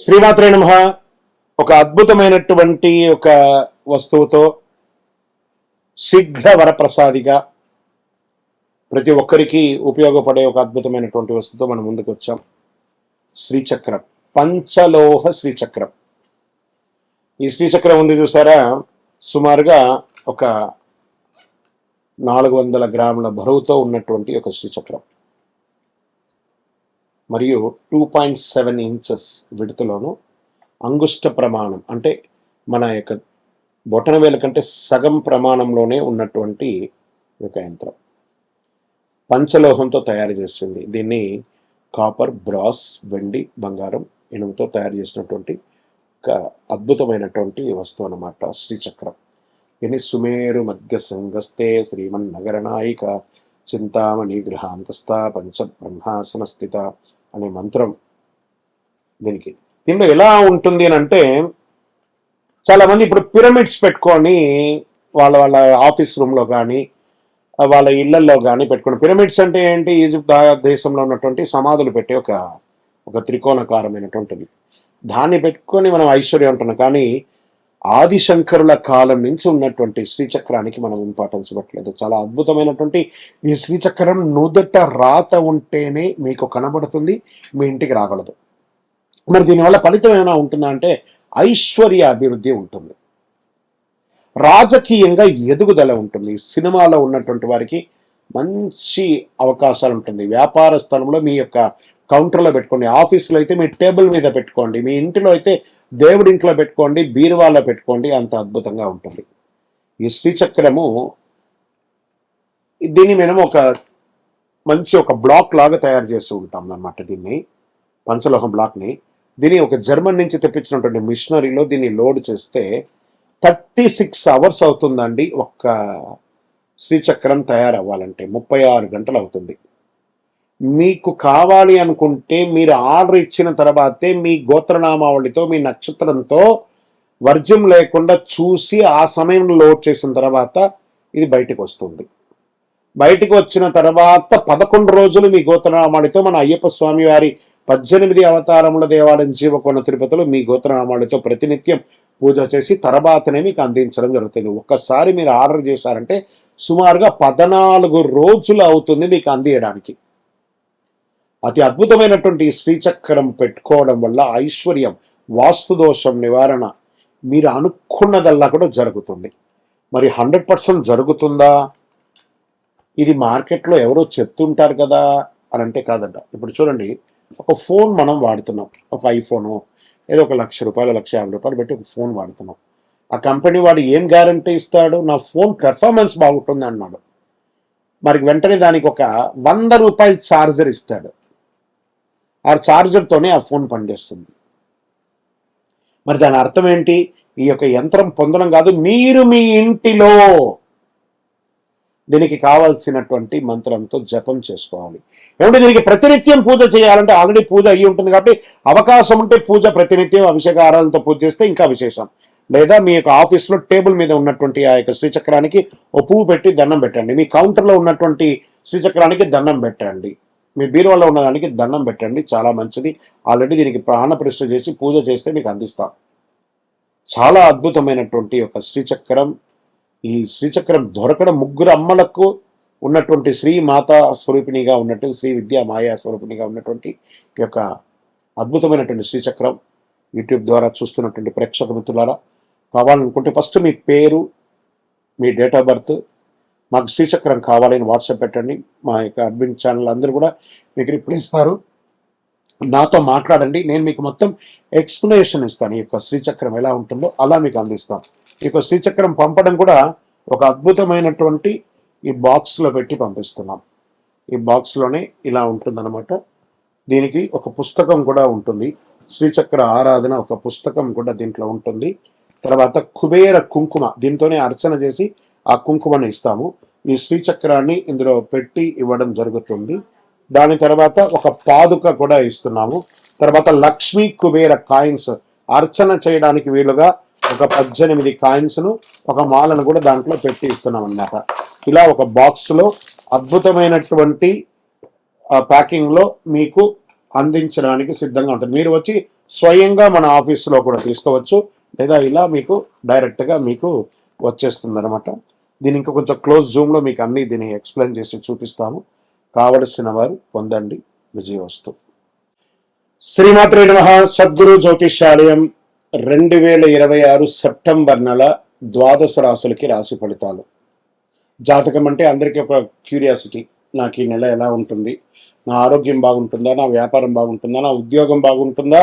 శ్రీమాత్రే నమః. ఒక అద్భుతమైనటువంటి ఒక వస్తువుతో శీఘ్ర వరప్రసాదిగా ప్రతి ఒక్కరికి ఉపయోగపడే ఒక అద్భుతమైనటువంటి వస్తువుతో మనం ముందుకు వచ్చాం. శ్రీచక్రం, పంచలోహ శ్రీచక్రం. ఈ శ్రీచక్రం ఉంది చూసారా, సుమారుగా ఒక 400 గ్రాముల బరువుతో ఉన్నటువంటి ఒక శ్రీచక్రం మరియు 2.7 ఇంచెస్ విడుతులోను అంగుష్ట ప్రమాణం అంటే మన యొక్క బొటన వేల కంటే సగం ప్రమాణంలోనే ఉన్నటువంటి ఒక యంత్రం. పంచలోహంతో తయారు చేసింది. దీన్ని కాపర్, బ్రాస్, వెండి, బంగారం, ఇనుముతో తయారు చేసినటువంటి ఒక అద్భుతమైనటువంటి వస్తువు అన్నమాట శ్రీచక్రం. దీన్ని సుమేరు మధ్య సంగస్తే శ్రీమన్నగర నాయిక చింతామణి గృహాంతస్థ పంచ బ్రహ్మాసన స్థిత అనే మంత్రం దీనికి. దీనిలో ఎలా ఉంటుంది అని అంటే, చాలా మంది ఇప్పుడు పిరమిడ్స్ పెట్టుకొని వాళ్ళ వాళ్ళ ఆఫీస్ రూమ్లో కానీ వాళ్ళ ఇళ్లలో కానీ పెట్టుకుని. పిరమిడ్స్ అంటే ఏంటి? ఈజిప్ట్ దేశంలో ఉన్నటువంటి సమాధులు పెట్టే ఒక త్రికోణకారమైనటువంటిది. దాన్ని పెట్టుకొని మనం ఐశ్వర్యం అంటున్నాం. కానీ ఆదిశంకరుల కాలం నుంచి ఉన్నటువంటి శ్రీచక్రానికి మనం ఇంపార్టెన్స్ ఇవ్వట్లేదు. చాలా అద్భుతమైనటువంటి ఈ శ్రీచక్రం నుదుట రాత ఉంటేనే మీకు కనబడుతుంది, మీ ఇంటికి రాగలదు. మరి దీనివల్ల ఫలితం ఏమైనా ఉంటుందా అంటే ఐశ్వర్య అభివృద్ధి ఉంటుంది, రాజకీయంగా ఎదుగుదల ఉంటుంది, సినిమాలో ఉన్నటువంటి వారికి మంచి అవకాశాలు ఉంటుంది, వ్యాపార స్థలంలో మీ యొక్క కౌంటర్లో పెట్టుకోండి, ఆఫీస్లో అయితే మీ టేబుల్ మీద పెట్టుకోండి, మీ ఇంటిలో అయితే దేవుడి ఇంట్లో పెట్టుకోండి, బీరువాలో పెట్టుకోండి, అంత అద్భుతంగా ఉంటుంది ఈ శ్రీచక్రము. దీన్ని మనం మంచి ఒక బ్లాక్ లాగా తయారు చేస్తూ ఉంటాం అన్నమాట. దీన్ని పంచలోహం బ్లాక్ని దీన్ని ఒక జర్మన్ నుంచి తెప్పించినటువంటి మిషనరీలో దీన్ని లోడ్ చేస్తే 36 అవర్స్ అవుతుందండి ఒక్క శ్రీచక్రం తయారవ్వాలంటే. 36 గంటలు అవుతుంది. మీకు కావాలి అనుకుంటే మీరు ఆర్డర్ ఇచ్చిన తర్వాతే మీ గోత్రనామావళితో మీ నక్షత్రంతో వర్జ్యం లేకుండా చూసి ఆ సమయంలో లోడ్ చేసిన తర్వాత ఇది బయటకు వస్తుంది. బయటికి వచ్చిన తర్వాత 11 రోజులు మీ గోత్రనామాడితో మన అయ్యప్ప స్వామి వారి 18 అవతారముల దేవాలయం జీవకోణ తిరుపతిలో మీ గోత్రనామాడితో ప్రతినిత్యం పూజ చేసి తర్వాతనే మీకు అందించడం జరుగుతుంది. ఒక్కసారి మీరు ఆర్డర్ చేశారంటే సుమారుగా 14 రోజులు అవుతుంది మీకు అందియడానికి. అతి అద్భుతమైనటువంటి శ్రీచక్రం పెట్టుకోవడం వల్ల ఐశ్వర్యం, వాస్తు దోషం నివారణ, మీరు అనుకున్నదల్లా కూడా జరుగుతుంది. మరి 100% జరుగుతుందా? ఇది మార్కెట్లో ఎవరో చెప్తుంటారు కదా అని అంటే కాదంట. ఇప్పుడు చూడండి, ఒక ఫోన్ మనం వాడుతున్నాం, ఒక ఐఫోను ఏదో ఒక ₹1,00,000 ₹1,50,000 పెట్టి ఒక ఫోన్ వాడుతున్నాం. ఆ కంపెనీ వాడు ఏం గ్యారంటీ ఇస్తాడు? నా ఫోన్ పెర్ఫార్మెన్స్ బాగుంటుంది అన్నాడు. మరి వెంటనే దానికి ఒక ₹100 ఛార్జర్ ఇస్తాడు. ఆ ఛార్జర్తోనే ఆ ఫోన్ పనిచేస్తుంది. మరి దాని అర్థం ఏంటి? ఈ యొక్క యంత్రం పొందడం కాదు, మీరు మీ ఇంటిలో దీనికి కావాల్సినటువంటి మంత్రంతో జపం చేసుకోవాలి. ఏమంటే దీనికి ప్రతినిత్యం పూజ చేయాలంటే ఆల్రెడీ పూజ అయ్యి ఉంటుంది కాబట్టి అవకాశం ఉంటే పూజ ప్రతినిత్యం అభిషేక ఆరాధనతో పూజ చేస్తే ఇంకా విశేషం. లేదా మీ యొక్క ఆఫీస్లో టేబుల్ మీద ఉన్నటువంటి ఆ యొక్క శ్రీచక్రానికి ఓ పువ్వు పెట్టి దండం పెట్టండి, మీ కౌంటర్లో ఉన్నటువంటి శ్రీచక్రానికి దండం పెట్టండి, మీ బీరువాలో ఉన్నదానికి దండం పెట్టండి. చాలా మంచిది. ఆల్రెడీ దీనికి ప్రాణప్రతిష్ఠ చేసి పూజ చేస్తే మీకు అందిస్తాం. చాలా అద్భుతమైనటువంటి ఒక శ్రీచక్రం. ఈ శ్రీచక్రం దొరకడం 3 అమ్మలకు ఉన్నటువంటి శ్రీ మాతా స్వరూపిణిగా ఉన్నటువంటి శ్రీ విద్యా మాయా స్వరూపిణిగా ఉన్నటువంటి ఈ యొక్క అద్భుతమైనటువంటి శ్రీచక్రం యూట్యూబ్ ద్వారా చూస్తున్నటువంటి ప్రేక్షక మిత్రులారా, కావాలనుకుంటే ఫస్ట్ మీ పేరు, మీ డేట్ ఆఫ్ బర్త్, మాకు శ్రీచక్రం కావాలని వాట్సాప్ పెట్టండి. మా యొక్క అడ్మిన్ ఛానల్ అందరూ కూడా మీకు రిప్లై ఇస్తారు. నాతో మాట్లాడండి, నేను మీకు మొత్తం ఎక్స్ప్లెనేషన్ ఇస్తాను. ఈ యొక్క శ్రీచక్రం ఎలా ఉంటుందో అలా మీకు అందిస్తాను. ఈ యొక్క శ్రీచక్రం పంపడం కూడా ఒక అద్భుతమైనటువంటి ఈ బాక్స్లో పెట్టి పంపిస్తున్నాం. ఈ బాక్స్లోనే ఇలా ఉంటుందన్నమాట. దీనికి ఒక పుస్తకం కూడా ఉంటుంది, శ్రీచక్ర ఆరాధన ఒక పుస్తకం కూడా దీంట్లో ఉంటుంది. తర్వాత కుబేర కుంకుమ, దీంతోనే అర్చన చేసి ఆ కుంకుమను ఇస్తాము. ఈ శ్రీచక్రాన్ని ఇందులో పెట్టి ఇవ్వడం జరుగుతుంది. దాని తర్వాత ఒక పాదుక కూడా ఇస్తున్నాము. తర్వాత లక్ష్మీ కుబేర కాయిన్స్ అర్చన చేయడానికి వీలుగా ఒక 18 కాయిన్స్ను, ఒక మాలను కూడా దాంట్లో పెట్టి ఇస్తున్నాం అన్నమాట. ఇలా ఒక బాక్స్లో అద్భుతమైనటువంటి ప్యాకింగ్లో మీకు అందించడానికి సిద్ధంగా ఉంటుంది. మీరు వచ్చి స్వయంగా మన ఆఫీసులో కూడా తీసుకోవచ్చు, లేదా ఇలా మీకు డైరెక్ట్గా మీకు వచ్చేస్తుంది అనమాట. దీని ఇంకా కొంచెం క్లోజ్ జూమ్లో మీకు అన్ని దీన్ని ఎక్స్ప్లెయిన్ చేసి చూపిస్తాము. కావలసిన వారు పొందండి. విజయవస్తు. శ్రీమాత్రే నమః. సద్గురు జ్యోతిష్యాలయం 2026 సెప్టెంబర్ నెల ద్వాదశ రాశులకి రాశి ఫలితాలు. జాతకం అంటే అందరికీ ఒక క్యూరియాసిటీ. నాకు ఈ నెల ఎలా ఉంటుంది, నా ఆరోగ్యం బాగుంటుందా, నా వ్యాపారం బాగుంటుందా, నా ఉద్యోగం బాగుంటుందా,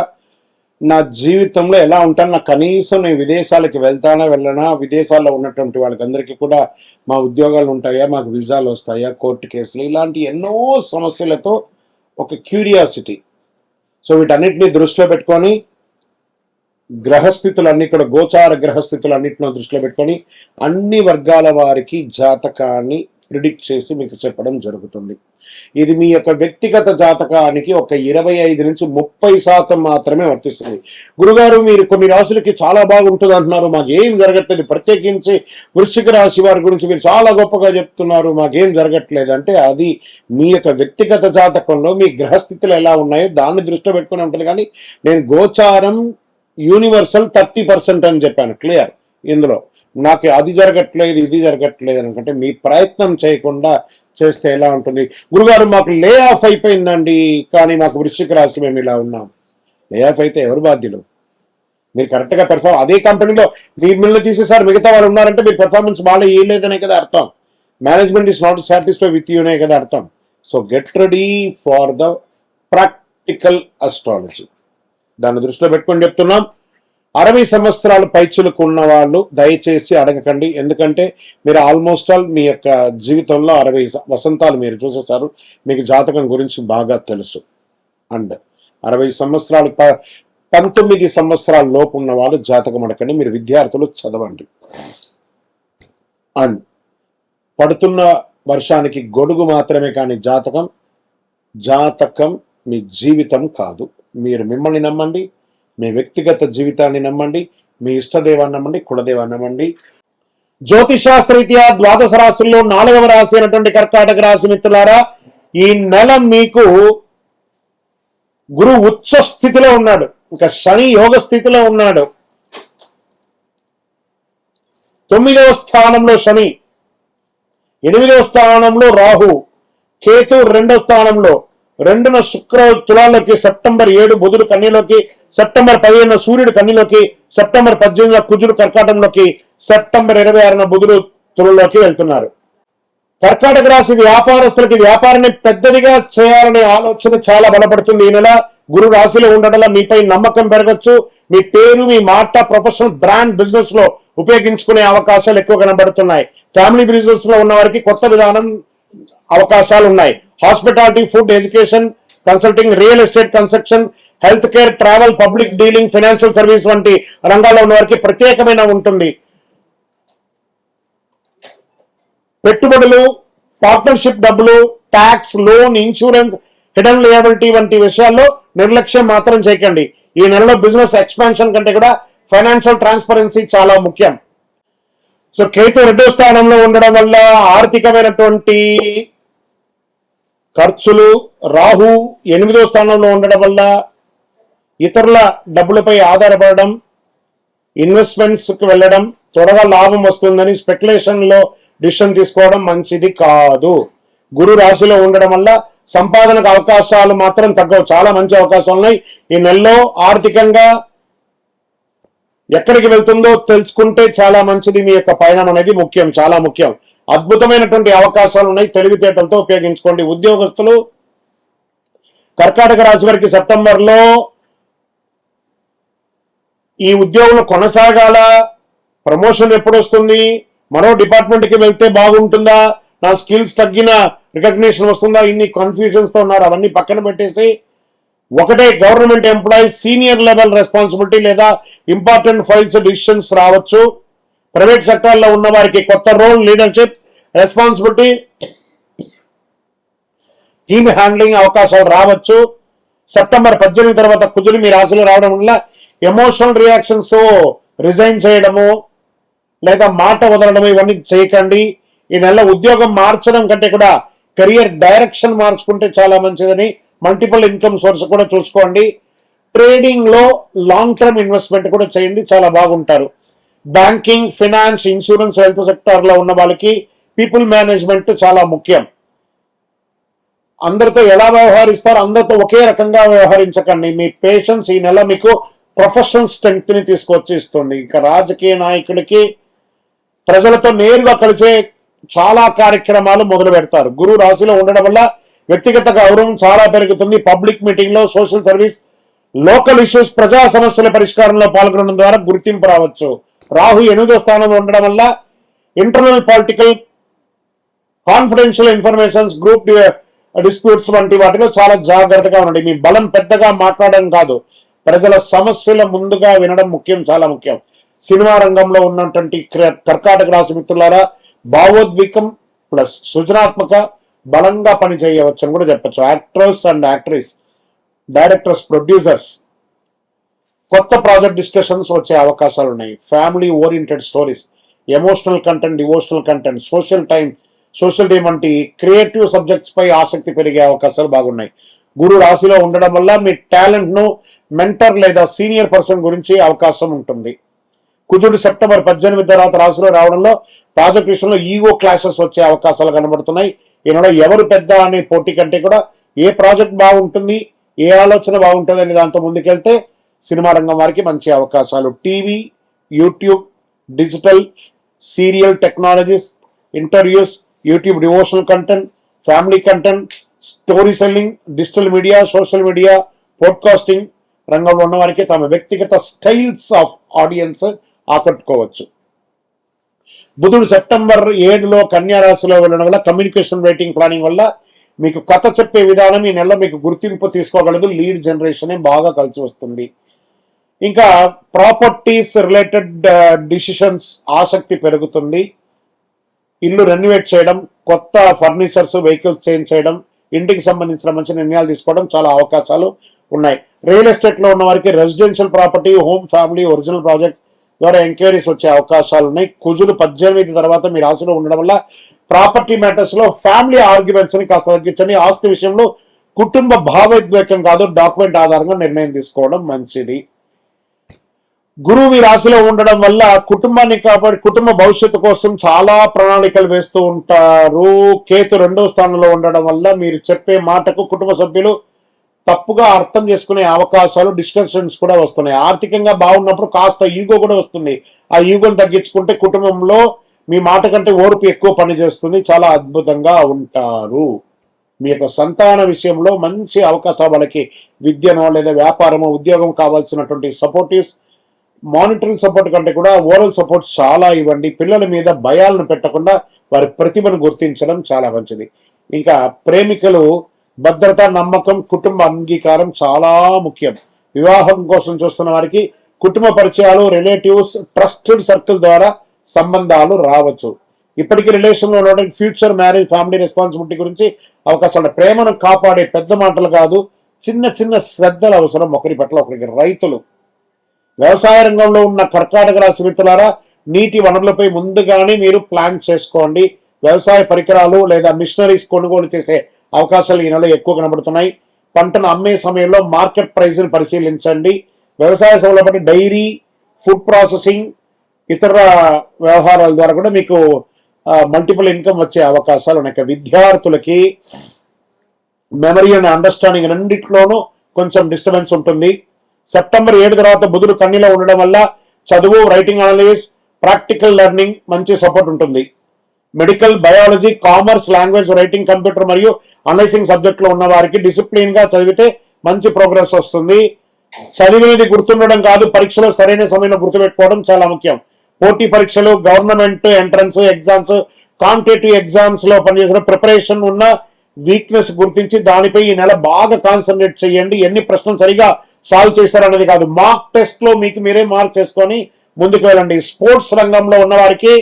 నా జీవితంలో ఎలా ఉంటాను, నా కనీసం నేను విదేశాలకి వెళ్తానా వెళ్ళనా, విదేశాల్లో ఉన్నటువంటి వాళ్ళకందరికీ కూడా మా ఉద్యోగాలు ఉంటాయా, మాకు వీసాలు వస్తాయా, కోర్టు కేసులు, ఇలాంటి ఎన్నో సమస్యలతో ఒక క్యూరియాసిటీ. సో వీటన్నిటిని దృష్టిలో పెట్టుకొని గ్రహస్థితులన్నీ కూడా గోచార గ్రహస్థితులన్నింటిలో దృష్టిలో పెట్టుకొని అన్ని వర్గాల వారికి జాతకాన్ని ప్రిడిక్ట్ చేసి మీకు చెప్పడం జరుగుతుంది. ఇది మీ యొక్క వ్యక్తిగత జాతకానికి ఒక 25 నుంచి 30% మాత్రమే వర్తిస్తుంది. గురుగారు మీరు కొన్ని రాశులకి చాలా బాగుంటుంది అంటున్నారు, మాకేం జరగట్లేదు, ప్రత్యేకించి వృశ్చిక రాశి వారి గురించి మీరు చాలా గొప్పగా చెప్తున్నారు, మాకేం జరగట్లేదు అంటే అది మీ యొక్క వ్యక్తిగత జాతకంలో మీ గ్రహస్థితులు ఎలా ఉన్నాయో దాన్ని దృష్టిలో పెట్టుకుని ఉంటుంది. కానీ నేను గోచారం యూనివర్సల్ 30% అని చెప్పాను, క్లియర్. ఇందులో నాకు అది జరగట్లేదు ఇది జరగట్లేదు అనుకుంటే మీ ప్రయత్నం చేయకుండా చేస్తే ఎలా ఉంటుంది? గురుగారు మాకు లే ఆఫ్ అయిపోయిందండి, కానీ మాకు వృశ్చిక రాశి మేము ఇలా ఉన్నాం. లే ఆఫ్ అయితే ఎవరు బాధ్యులు? మీరు కరెక్ట్గా అదే కంపెనీలో మిమ్మల్ని తీసేసారు, మిగతా వాళ్ళు ఉన్నారంటే మీరు పెర్ఫార్మెన్స్ బాగా వేయలేదనే కదా అర్థం. Management is not satisfy with యూనే కదా అర్థం. So get ready for the practical astrology. దాన్ని దృష్టిలో పెట్టుకొని చెప్తున్నాం. 60 సంవత్సరాలు పైచులకు ఉన్న వాళ్ళు దయచేసి అడగకండి, ఎందుకంటే మీరు ఆల్మోస్ట్ ఆల్ మీ యొక్క జీవితంలో 60 వసంతాలు మీరు చూసేసారు, మీకు జాతకం గురించి బాగా తెలుసు. అండ్ 60 సంవత్సరాలు 19 సంవత్సరాల లోపు ఉన్న వాళ్ళు జాతకం అడగండి, మీరు విద్యార్థులు చదవండి. అండ్ పడుతున్న వర్షానికి గొడుగు మాత్రమే, కానీ జాతకం మీ జీవితం కాదు. మీరు మిమ్మల్ని నమ్మండి, మీ వ్యక్తిగత జీవితాన్ని నమ్మండి, మీ ఇష్టదేవాన్ని నమ్మండి, కులదేవాన్ని నమ్మండి. జ్యోతిశాస్త్రరీత్యా ద్వాదశ రాశుల్లో 4వ రాశి అయినటువంటి కర్కాటక రాశి మిత్రులారా, ఈ నెల మీకు గురు ఉచ్చ స్థితిలో ఉన్నాడు, ఇంకా శని యోగ స్థితిలో ఉన్నాడు. 9వ స్థానంలో శని, 8వ స్థానంలో రాహు, కేతు 2వ స్థానంలో, 2న శుక్ర తులాలోకి, సెప్టెంబర్ 7 బుధుడు కన్యలోకి, సెప్టెంబర్ 15 సూర్యుడు కన్యలోకి, సెప్టెంబర్ 18 కుజుడు కర్కాటకంలోకి, సెప్టెంబర్ 26 బుధుడు తులలోకి వెళ్తున్నారు. కర్కాటక రాశి వ్యాపారస్తులకి వ్యాపారాన్ని పెద్దదిగా చేయాలనే ఆలోచన చాలా బలపడుతుంది. ఈ నెల గురు రాశిలో ఉండడం మీపై నమ్మకం పెరగచ్చు. మీ పేరు, మీ మాట ప్రొఫెషనల్ బ్రాండ్ బిజినెస్ లో ఉపయోగించుకునే అవకాశాలు ఎక్కువ కనబడుతున్నాయి. ఫ్యామిలీ బిజినెస్ లో ఉన్న వారికి కొత్త విధానం అవకాశాలు ఉన్నాయి. Hospitality, food, education, consulting, real estate, construction, health care, travel, public dealing, financial service వంటి రంగాల్లో ఉన్న వారికి ప్రత్యేకమైన ఉంటుంది. పెట్టుబడులు, పార్ట్నర్షిప్ డబ్బులు, tax, loan, insurance, hidden liability వంటి విషయాల్లో నిర్లక్ష్యం మాత్రం చేయకండి. ఈ నెలలో బిజినెస్ ఎక్స్పాన్షన్ కంటే కూడా ఫైనాన్షియల్ ట్రాన్స్పరెన్సీ చాలా ముఖ్యం. సో కేతు 2వ స్థానంలో ఉండడం వల్ల ఆర్థికమైనటువంటి ఖర్చులు, రాహు 8వ స్థానంలో ఉండడం వల్ల ఇతరుల డబ్బులపై ఆధారపడడం, ఇన్వెస్ట్మెంట్స్ కి వెళ్ళడం, త్వరగా లాభం వస్తుందని స్పెక్యులేషన్ లో డిసిషన్ తీసుకోవడం మంచిది కాదు. గురు రాశిలో ఉండడం వల్ల సంపాదనకు అవకాశాలు మాత్రం తగ్గవు, చాలా మంచి అవకాశాలు ఉన్నాయి. ఈ నెలలో ఆర్థికంగా ఎక్కడికి వెళ్తుందో తెలుసుకుంటే చాలా మంచిది. మీ యొక్క పయనం అనేది ముఖ్యం, చాలా ముఖ్యం. అద్భుతమైనటువంటి అవకాశాలు ఉన్నాయి, తెలివితేటలతో ఉపయోగించుకోండి. ఉద్యోగస్తులు, కర్కాటక రాశి వారికి సెప్టెంబర్ లో ఈ ఉద్యోగంలో కొనసాగాల, ప్రమోషన్ ఎప్పుడు వస్తుంది, మరో డిపార్ట్మెంట్ కి వెళ్తే బాగుంటుందా, నా స్కిల్స్ తగ్గిన రికగ్నిషన్ వస్తుందా, ఇన్ని కన్ఫ్యూజన్స్ తో ఉన్నారు. అవన్నీ పక్కన పెట్టేసి ఒకటే government employees senior level responsibility లేదా ఇంపార్టెంట్ ఫైల్స్ డిసిషన్స్ రావచ్చు. ప్రైవేట్ సెక్టార్లో ఉన్న వారికి కొత్త role, leadership, responsibility, team handling అవకాశాలు రావచ్చు. సెప్టెంబర్ 18 తర్వాత కుజులు మీ రాశిలో రావడం వల్ల ఎమోషనల్ రియాక్షన్స్, రిజైన్ చేయడము లేదా మాట వదలడము ఇవన్నీ చేయకండి. ఈ నెల ఉద్యోగం మార్చడం కంటే కూడా కెరియర్ డైరెక్షన్ మార్చుకుంటే చాలా మంచిదని, మల్టిపుల్ ఇన్కమ్ సోర్స్ కూడా చూసుకోండి. ట్రేడింగ్ లో లాంగ్ టర్మ్ ఇన్వెస్ట్మెంట్ కూడా చేయండి, చాలా బాగుంటారు. Banking, finance, insurance, health sector లో ఉన్న వాళ్ళకి పీపుల్ మేనేజ్మెంట్ చాలా ముఖ్యం. అందరితో ఎలా వ్యవహరిస్తారు, అందరితో ఒకే రకంగా వ్యవహరించకండి. మీ పేషెన్స్ ఈ నెల మీకు ప్రొఫెషనల్ స్ట్రెంగ్త్ ని తీసుకొచ్చి ఇస్తుంది. ఇంకా రాజకీయ నాయకుడికి ప్రజలతో నేరుగా కలిసే చాలా కార్యక్రమాలు మొదలు పెడతారు. గురువు రాశిలో ఉండడం వల్ల వ్యక్తిగత గౌరవం చాలా పెరుగుతుంది. పబ్లిక్ మీటింగ్ లో, సోషల్ సర్వీస్, లోకల్ ఇష్యూస్, ప్రజా సమస్యల పరిష్కారంలో పాల్గొనడం ద్వారా గుర్తింపు రావచ్చు. రాహు 8వ స్థానంలో ఉండడం వల్ల internal political, confidential informations, group disputes వంటి వాటిలో చాలా జాగ్రత్తగా ఉండండి. మీ బలం పెద్దగా మాట్లాడడం కాదు, ప్రజల సమస్యల ముందుగా వినడం ముఖ్యం, చాలా ముఖ్యం. సినిమా రంగంలో ఉన్నటువంటి కర్కాటక రాశి మిత్రులారా, భావోద్వేగం ప్లస్ సృజనాత్మక బలంగా పనిచేయవచ్చు అని కూడా చెప్పచ్చు. Actors and actress, directors, producers కొత్త ప్రాజెక్ట్ డిస్కషన్స్ వచ్చే అవకాశాలు ఉన్నాయి. Family oriented stories, emotional content, devotional content, social day వంటి క్రియేటివ్ సబ్జెక్ట్స్ పై ఆసక్తి పెరిగే అవకాశాలు బాగున్నాయి. గురు రాశిలో ఉండడం వల్ల మీ టాలెంట్ ను మెంటర్ లేదా సీనియర్ పర్సన్ గురించి అవకాశం ఉంటుంది. కుజుడు సెప్టెంబర్ 18 తర్వాత రాశిలో రావడంలో ప్రాజెక్ట్ విషయంలో ఈగో క్లాషెస్ వచ్చే అవకాశాలు కనబడుతున్నాయి. ఈయనలో ఎవరు పెద్ద అనే పోటీ కంటే కూడా ఏ ప్రాజెక్ట్ బాగుంటుంది, ఏ ఆలోచన బాగుంటుంది అనే దాంతో ముందుకెళ్తే సినిమా రంగం వారికి మంచి అవకాశాలు. TV, YouTube, digital, serial technologies, interviews, YouTube devotional content, family content, story selling, digital media, social media, podcasting రంగంలో ఉన్న వారికి తమ వ్యక్తిగత స్టైల్స్ ఆఫ్ ఆడియన్స్ ఆకట్టుకోవచ్చు. బుధుడు సెప్టెంబర్ 7లో కన్యా రాశిలో వెళ్ళడం వల్ల కమ్యూనికేషన్ రైటింగ్ ప్లానింగ్ వల్ల మీకు కథ చెప్పే విధానం ఈ నెలలో మీకు గుర్తింపు తీసుకోగలదు. లీడ్ జనరేషన్ బాగా కలిసి వస్తుంది. ఇంకా ప్రాపర్టీస్ రిలేటెడ్ డిసిషన్స్ ఆసక్తి పెరుగుతుంది. ఇల్లు రెన్యువేట్ చేయడం, కొత్త ఫర్నిచర్స్, వెహికల్స్ చేంజ్ చేయడం, ఇంటికి సంబంధించిన మంచి నిర్ణయాలు తీసుకోవడం చాలా అవకాశాలు ఉన్నాయి. రియల్ ఎస్టేట్ లో ఉన్న వారికి residential property, home, family, original project ద్వారా ఎంక్వైరీస్ వచ్చే అవకాశాలు ఉన్నాయి. కుజులు 18 తర్వాత మీ రాశిలో ఉండడం వల్ల ప్రాపర్టీ మ్యాటర్స్ లో ఫ్యామిలీ ఆర్గ్యుమెంట్స్ ని కాస్త తగ్గించండి. ఆస్తి విషయంలో కుటుంబ భావోద్వేగం కాదు, డాక్యుమెంట్ ఆధారంగా నిర్ణయం తీసుకోవడం మంచిది. గురువు మీ రాశిలో ఉండడం వల్ల కుటుంబాన్ని కాపాడి కుటుంబ భవిష్యత్తు కోసం చాలా ప్రణాళికలు వేస్తూ ఉంటారు. కేతు 2వ స్థానంలో ఉండడం వల్ల మీరు చెప్పే మాటకు కుటుంబ సభ్యులు తప్పుగా అర్థం చేసుకునే అవకాశాలు, డిస్కషన్స్ కూడా వస్తున్నాయి. ఆర్థికంగా బాగున్నప్పుడు కాస్త ఈగో కూడా వస్తుంది. ఆ ఈగోని తగ్గించుకుంటే కుటుంబంలో మీ మాట కంటే ఓర్పు ఎక్కువ పనిచేస్తుంది. చాలా అద్భుతంగా ఉంటారు. మీ యొక్క సంతాన విషయంలో మంచి అవకాశాలు, వాళ్ళకి విద్యనో లేదా వ్యాపారమో, ఉద్యోగం కావాల్సినటువంటి సపోర్టివ్స్, మానిటరీ సపోర్ట్ కంటే కూడా ఓరల్ సపోర్ట్ చాలా ఇవ్వండి. పిల్లల మీద భయాలను పెట్టకుండా వారి ప్రతిభను గుర్తించడం చాలా మంచిది. ఇంకా ప్రేమికులు భద్రత, నమ్మకం, కుటుంబ అంగీకారం చాలా ముఖ్యం. వివాహం కోసం చూస్తున్న వారికి కుటుంబ పరిచయాలు, రిలేటివ్స్, ట్రస్టెడ్ సర్కిల్ ద్వారా సంబంధాలు రావచ్చు. ఇప్పటికీ రిలేషన్లో ఉన్న ఫ్యూచర్ మ్యారేజ్, ఫ్యామిలీ రెస్పాన్సిబిలిటీ గురించి అవకాశాలు. ప్రేమను కాపాడే పెద్ద మాటలు కాదు, చిన్న చిన్న శ్రద్ధలు అవసరం ఒకరి పట్ల ఒకరికి. రైతులు, వ్యవసాయ రంగంలో ఉన్న కర్కాటక రాశి మిత్రులారా, నీటి వనరులపై ముందుగానే మీరు ప్లాన్ చేసుకోండి. వ్యవసాయ పరికరాలు లేదా మిషనరీస్ కొనుగోలు చేసే అవకాశాలు ఈ నెలలో ఎక్కువ కనబడుతున్నాయి. పంటను అమ్మే సమయంలో మార్కెట్ ప్రైస్ని పరిశీలించండి. వ్యవసాయ సేవల బట్టి డైరీ, ఫుడ్ ప్రాసెసింగ్, ఇతర వ్యవహారాల ద్వారా కూడా మీకు మల్టిపుల్ ఇన్కమ్ వచ్చే అవకాశాలు ఉన్నాయి. విద్యార్థులకి మెమరీ అండ్ అండర్స్టాండింగ్ రెండిట్లోనూ కొంచెం డిస్టర్బెన్స్ ఉంటుంది. సెప్టెంబర్ 7 తర్వాత బుధుడు కన్యలో ఉండడం వల్ల చదువు, రైటింగ్ అనలిసిస్, ప్రాక్టికల్ లెర్నింగ్ మంచి సపోర్ట్ ఉంటుంది. Medical, biology, commerce, language, writing, computer మరియు అనలైజింగ్ సబ్జెక్టులో ఉన్న వారికి డిసిప్లిన్ గా చదివితే మంచి ప్రోగ్రెస్ వస్తుంది. చదివినది గుర్తుండడం కాదు, పరీక్షలో సరైన సమయంలో గుర్తుపెట్టుకోవడం చాలా ముఖ్యం. పోటీ పరీక్షలు, government entrance exams, competitive exams లో పనిచేసిన ప్రిపరేషన్ ఉన్న వీక్నెస్ గుర్తించి దానిపై ఈ నెల బాగా కాన్సన్ట్రేట్ చేయండి. ఎన్ని ప్రశ్నలు సరిగా సాల్వ్ చేశారనేది కాదు, మార్క్ టెస్ట్ లో మీకు మీరే మార్క్ చేసుకొని ముందుకు వెళ్ళండి. స్పోర్ట్స్ రంగంలో ఉన్న వారికి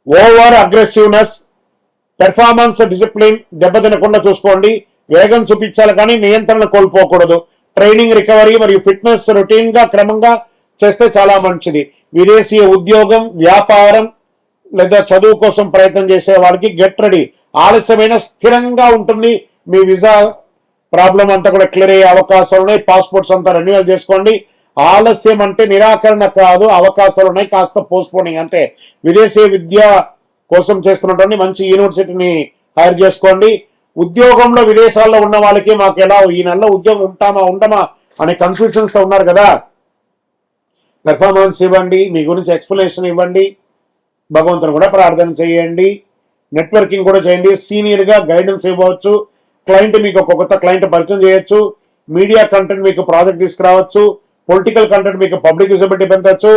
ఓవర్ అగ్రెసివ్నెస్, పెర్ఫార్మెన్స్, డిసిప్లిన్ దెబ్బతినకుండా చూసుకోండి. వేగం చూపించాలి కానీ నియంత్రణ కోల్పోకూడదు. ట్రైనింగ్, రికవరీ మరియు ఫిట్నెస్ రొటీన్ గా క్రమంగా చేస్తే చాలా మంచిది. విదేశీ ఉద్యోగం, వ్యాపారం లేదా చదువు కోసం ప్రయత్నం చేసే వారికి గెట్ రెడీ. ఆలస్యమైన స్థిరంగా ఉంటుంది. మీ వీసా ప్రాబ్లం అంతా కూడా క్లియర్ అయ్యే అవకాశాలు ఉన్నాయి. పాస్పోర్ట్స్ అంతా రెన్యువల్ చేసుకోండి. ఆలస్యం అంటే నిరాకరణ కాదు, అవకాశాలు ఉన్నాయి, కాస్త పోస్ట్పోనింగ్ అంతే. విదేశీ విద్య కోసం చేస్తున్నటువంటి మంచి యూనివర్సిటీని హైర్ చేసుకోండి. ఉద్యోగంలో విదేశాల్లో ఉన్న వాళ్ళకి మాకు ఎలా ఈ నెలలో ఉద్యోగం ఉంటామా ఉండమా అనే కన్ఫ్యూజన్స్ తో ఉన్నారు కదా, పెర్ఫార్మెన్స్ ఇవ్వండి, మీ గురించి ఎక్స్ప్లెనేషన్ ఇవ్వండి, భగవంతుని కూడా ప్రార్థన చేయండి, నెట్వర్కింగ్ కూడా చేయండి, సీనియర్ గా గైడెన్స్ ఇవ్వచ్చు, క్లయింట్ మీకు ఒక కొత్త క్లయింట్ పరిచయం చేయొచ్చు, మీడియా కంటెంట్ మీకు ప్రాజెక్ట్ తీసుకురావచ్చు, పొలిటికల్ కంటెంట్ మీకు పబ్లిక్ విజిబిలిటీ పెంచవచ్చు.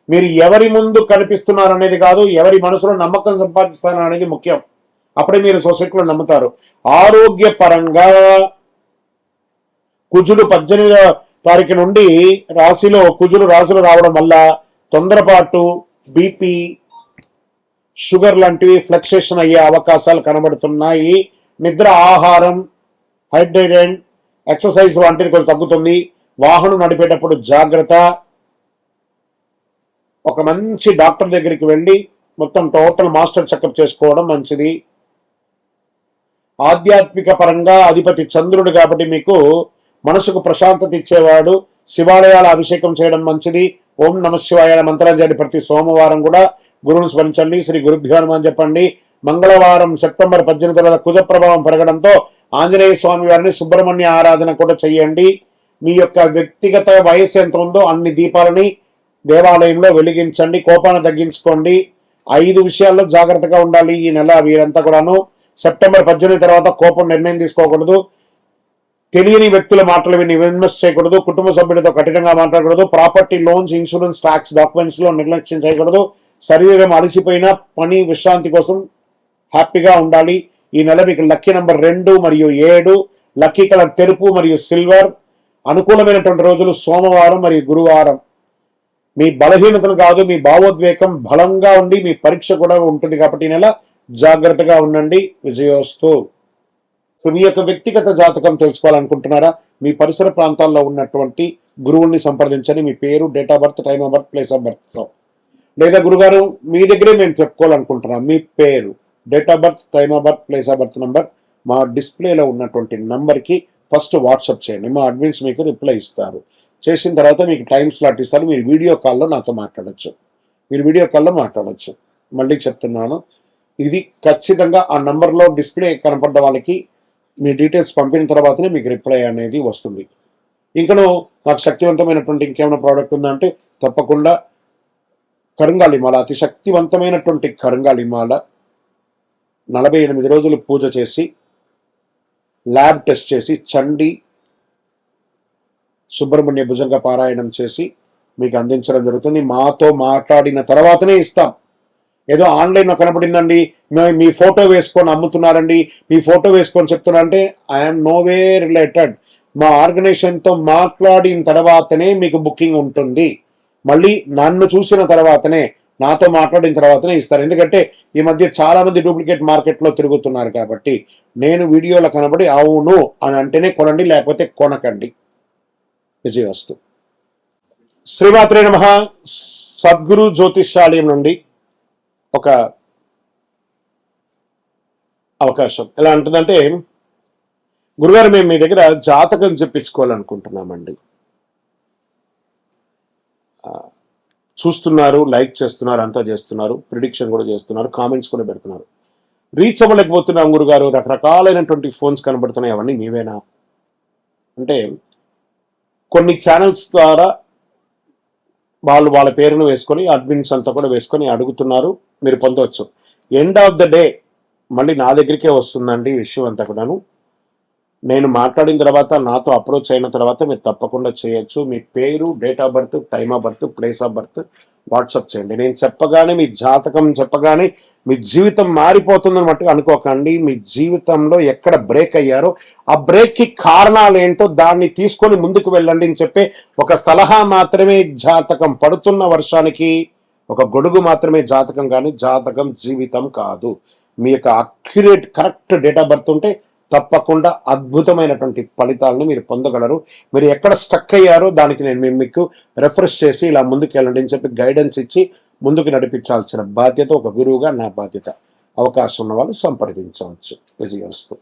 మీరు ఎవరి ముందు కనిపిస్తున్నారు అనేది కాదు, ఎవరి మనసులో నమ్మకం సంపాదిస్తారు అనేది ముఖ్యం. అప్పుడే మీరు సొసైటీలో నమ్ముతారు. ఆరోగ్యపరంగా కుజుడు 18వ తారీఖు నుండి కుజుడు రాశిలో రావడం వల్ల తొందరపాటు, బీపీ, షుగర్ లాంటివి ఫ్లక్చుయేషన్ అయ్యే అవకాశాలు కనబడుతున్నాయి. నిద్ర, ఆహారం, హైడ్రేటెడ్, ఎక్సర్సైజ్ వంటిది కొంచెం తగ్గుతుంది. వాహనం నడిపేటప్పుడు జాగ్రత్త. ఒక మంచి డాక్టర్ దగ్గరికి వెళ్ళి మొత్తం టోటల్ మాస్టర్ చెకప్ చేసుకోవడం మంచిది. ఆధ్యాత్మిక పరంగా అధిపతి చంద్రుడు కాబట్టి మీకు మనసుకు ప్రశాంతత ఇచ్చేవాడు. శివాలయాల అభిషేకం చేయడం మంచిది. ఓం నమ శివాయ మంత్రం చేయండి. ప్రతి సోమవారం కూడా గురువును స్మరించండి. శ్రీ గురుభ్యో నమః అని చెప్పండి. మంగళవారం సెప్టెంబర్ 18 తర్వాత కుజ ప్రభావం పెరగడంతో ఆంజనేయ స్వామి వారిని సుబ్రహ్మణ్య ఆరాధన కూడా చేయండి. మీ యొక్క వ్యక్తిగత వయసు ఎంత ఉందో అన్ని దీపాలని దేవాలయంలో వెలిగించండి. కోపాన్ని తగ్గించుకోండి. 5 విషయాల్లో జాగ్రత్తగా ఉండాలి ఈ నెల. వీరంతా కూడాను సెప్టెంబర్ 18 తర్వాత కోపం నిర్ణయం తీసుకోకూడదు. తెలియని వ్యక్తుల మాటలు విని ఇన్వెస్ట్ చేయకూడదు. కుటుంబ సభ్యులతో కఠినంగా మాట్లాడకూడదు. Property, loans, insurance, tax documents లో నిర్లక్ష్యం చేయకూడదు. శరీరం అలసిపోయిన పని విశ్రాంతి కోసం హ్యాపీగా ఉండాలి. ఈ నెల మీకు లక్కీ నంబర్ 2 మరియు 7, లక్కీ కలర్ తెలుపు మరియు సిల్వర్. అనుకూలమైనటువంటి రోజులు సోమవారం మరియు గురువారం. మీ బలహీనతను కాదు, మీ భావోద్వేగం బలంగా ఉండి మీ పరీక్ష కూడా ఉంటుంది కాబట్టి ఈ నెల జాగ్రత్తగా ఉండండి. విజయోస్తు. మీ యొక్క వ్యక్తిగత జాతకం తెలుసుకోవాలనుకుంటున్నారా? మీ పరిసర ప్రాంతాల్లో ఉన్నటువంటి గురువుల్ని సంప్రదించండి. మీ పేరు, date of birth, time of birth, place of birth తో. లేదా గురుగారు మీ దగ్గరే మేము చెప్పుకోవాలనుకుంటున్నాం, మీ పేరు, date of birth, time of birth, place of birth number మా డిస్ప్లేలో ఉన్నటువంటి నంబర్కి ఫస్ట్ వాట్సాప్ చేయండి. మా అడ్మిన్స్ మీకు రిప్లై ఇస్తారు. చేసిన తర్వాత మీకు టైం స్లాట్ ఇస్తారు. మీరు వీడియో కాల్లో నాతో మాట్లాడచ్చు. మళ్ళీ చెప్తున్నాను, ఇది ఖచ్చితంగా ఆ నంబర్లో డిస్ప్లే కనపడ్డ వాళ్ళకి మీ డీటెయిల్స్ పంపిన తర్వాతనే మీకు రిప్లై అనేది వస్తుంది. ఇంకను నాకు శక్తివంతమైనటువంటి ఇంకేమైనా ప్రోడక్ట్ ఉందంటే తప్పకుండా కరుంగాళిమాల, అతి శక్తివంతమైనటువంటి కరుంగాళిమాల 48 రోజులు పూజ చేసి ల్యాబ్ టెస్ట్ చేసి చండి సుబ్రహ్మణ్య భుజంగ పారాయణం చేసి మీకు అందించడం జరుగుతుంది. మాతో మాట్లాడిన తర్వాతనే ఇస్తాం. ఏదో ఆన్లైన్లో కనపడిందండి, మీ ఫోటో వేసుకొని అమ్ముతున్నారండి, మీ ఫోటో వేసుకొని చెప్తున్నారంటే ఐఎమ్ నోవే రిలేటెడ్. మా ఆర్గనైజేషన్తో మాట్లాడిన తర్వాతనే మీకు బుకింగ్ ఉంటుంది. మళ్ళీ నన్ను చూసిన తర్వాతనే, నాతో మాట్లాడిన తర్వాతనే ఇస్తారు. ఎందుకంటే ఈ మధ్య చాలా మంది డూప్లికేట్ మార్కెట్లో తిరుగుతున్నారు కాబట్టి నేను వీడియోలో కనబడి అవును అని అంటేనే కొనండి, లేకపోతే కొనకండి. విజయవస్తు. శ్రీమాత్రే నమః. సద్గురు జ్యోతిష్యాలయం నుండి ఒక అవకాశం ఎలా ఉంటుందంటే, గురుగారు మేము మీ దగ్గర జాతకం చెప్పించుకోవాలనుకుంటున్నామండి. చూస్తున్నారు, లైక్ చేస్తున్నారు, అంతా చేస్తున్నారు, ప్రిడిక్షన్ కూడా చేస్తున్నారు, కామెంట్స్ కూడా పెడుతున్నారు. రీచ్ అవ్వలేకపోతున్నాం గురుగారు, రకరకాలైనటువంటి ఫోన్స్ కనబడుతున్నాయి, అవన్నీ మీవేనా అంటే, కొన్ని ఛానల్స్ ద్వారా వాళ్ళ పేరును వేసుకొని అడ్మిన్స్ అంతా కూడా వేసుకొని అడుగుతున్నారు, మీరు పొందవచ్చు. ఎండ్ ఆఫ్ ద డే మళ్ళీ నా దగ్గరికే వస్తుందండి విషయం అంతా కూడాను. నేను మాట్లాడిన తర్వాత, నాతో అప్రోచ్ అయిన తర్వాత మీరు తప్పకుండా చేయొచ్చు. మీ పేరు, date of birth, time of birth, place of birth WhatsApp చేయండి. నేను చెప్పగానే, మీ జాతకం చెప్పగానే మీ జీవితం మారిపోతుందన్నట్టు అనుకోకండి. మీ జీవితంలో ఎక్కడ బ్రేక్ అయ్యారో ఆ బ్రేక్కి కారణాలు ఏంటో దాన్ని తీసుకొని ముందుకు వెళ్ళండి అని చెప్పే ఒక సలహా మాత్రమే. జాతకం పడుతున్న వర్షానికి ఒక గొడుగు మాత్రమే జాతకం, కానీ జాతకం జీవితం కాదు. మీ యొక్క accurate correct date of birth ఉంటే తప్పకుండా అద్భుతమైనటువంటి ఫలితాలను మీరు పొందగలరు. మీరు ఎక్కడ స్టక్ అయ్యారో దానికి నేను మీకు రెఫరెన్స్ చేసి ఇలా ముందుకు వెళ్ళండి అని చెప్పి గైడెన్స్ ఇచ్చి ముందుకు నడిపించాల్సిన బాధ్యత ఒక గురువుగా నా బాధ్యత. అవకాశం ఉన్న వాళ్ళు సంప్రదించవచ్చు. విజయవస్తు.